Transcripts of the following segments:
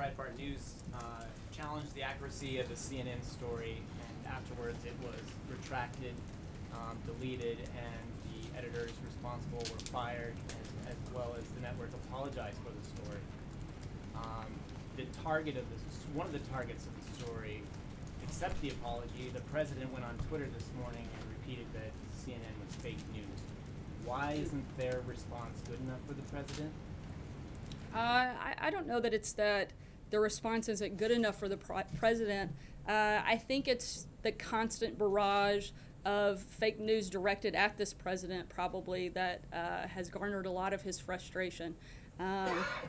Breitbart News challenged the accuracy of the CNN story, and afterwards it was retracted, deleted, and the editors responsible were fired, as well as the network apologized for the story. One of the targets of the story accepted the apology. The president went on Twitter this morning and repeated that CNN was fake news. Why isn't their response good enough for the president? I don't know that it's that the response isn't good enough for the president. I think it's the constant barrage of fake news directed at this president probably that has garnered a lot of his frustration.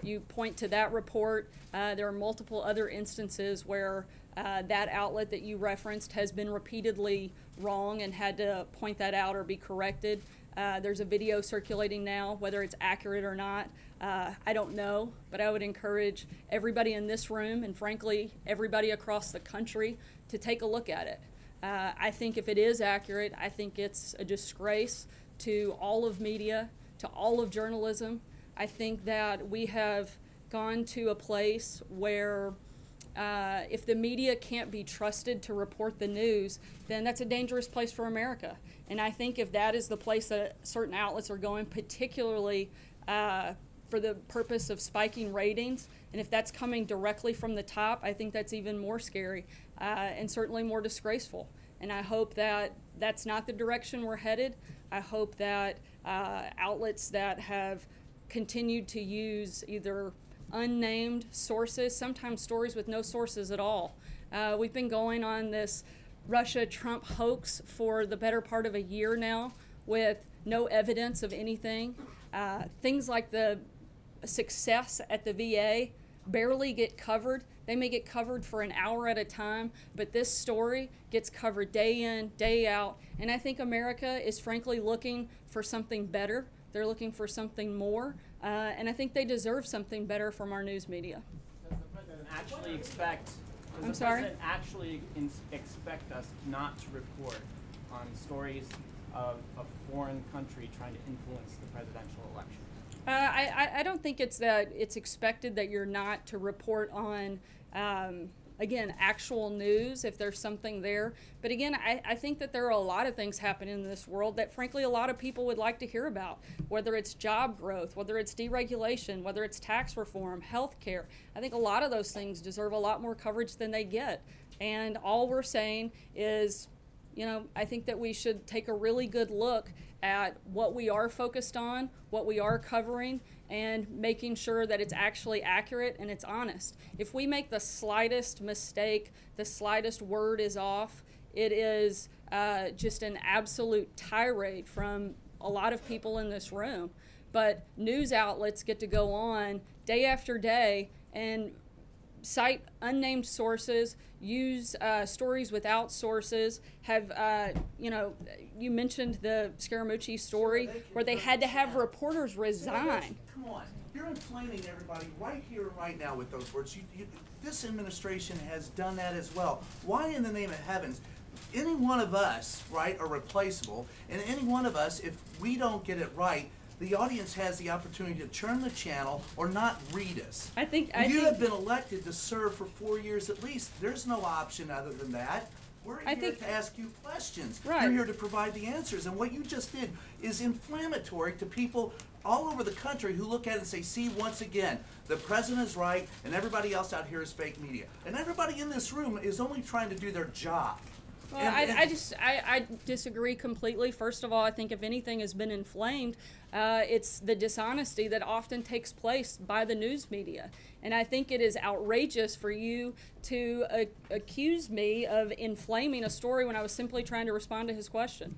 You point to that report. There are multiple other instances where that outlet that you referenced has been repeatedly wrong and had to point that out or be corrected. There's a video circulating now, whether it's accurate or not. I don't know, but I would encourage everybody in this room and frankly everybody across the country to take a look at it. I think if it is accurate, I think it's a disgrace to all of media, to all of journalism. I think that we have gone to a place where if the media can't be trusted to report the news, then that's a dangerous place for America. And I think if that is the place that certain outlets are going, particularly for the purpose of spiking ratings, and if that's coming directly from the top, I think that's even more scary and certainly more disgraceful. And I hope that that's not the direction we're headed. I hope that outlets that have continued to use either unnamed sources, sometimes stories with no sources at all. We've been going on this Russia-Trump hoax for the better part of a year now with no evidence of anything. Things like the success at the VA barely get covered. They may get covered for an hour at a time, but this story gets covered day in, day out. And I think America is frankly looking for something better. They're looking for something more, and I think they deserve something better from our news media. Does the president actually expect? I'm sorry? President actually expect us not to report on stories of a foreign country trying to influence the presidential election? I don't think it's that it's expected that you're not to report on, again, actual news if there's something there. But again, I think that there are a lot of things happening in this world that frankly a lot of people would like to hear about, whether it's job growth, whether it's deregulation, whether it's tax reform, health care. I think a lot of those things deserve a lot more coverage than they get. And all we're saying is, you know, I think that we should take a really good look at what we are focused on, what we are covering, and making sure that it's actually accurate and it's honest. If we make the slightest mistake, the slightest word is off, it is just an absolute tirade from a lot of people in this room. But news outlets get to go on day after day and cite unnamed sources, use stories without sources, have, you mentioned the Scaramucci story where they had to have reporters resign. Come on, you're inflaming everybody right here and right now with those words. This administration has done that as well. Why in the name of heavens? Any one of us, right, are replaceable, and any one of us, if we don't get it right, the audience has the opportunity to turn the channel or not read us. You have been elected to serve for 4 years at least. There's no option other than that. We're here to ask you questions. Right. You're here to provide the answers. And what you just did is inflammatory to people all over the country who look at it and say, see, once again, the president is right and everybody else out here is fake media. And everybody in this room is only trying to do their job. Well, I disagree completely. First of all, I think if anything has been inflamed, it's the dishonesty that often takes place by the news media. And I think it is outrageous for you to accuse me of inflaming a story when I was simply trying to respond to his question.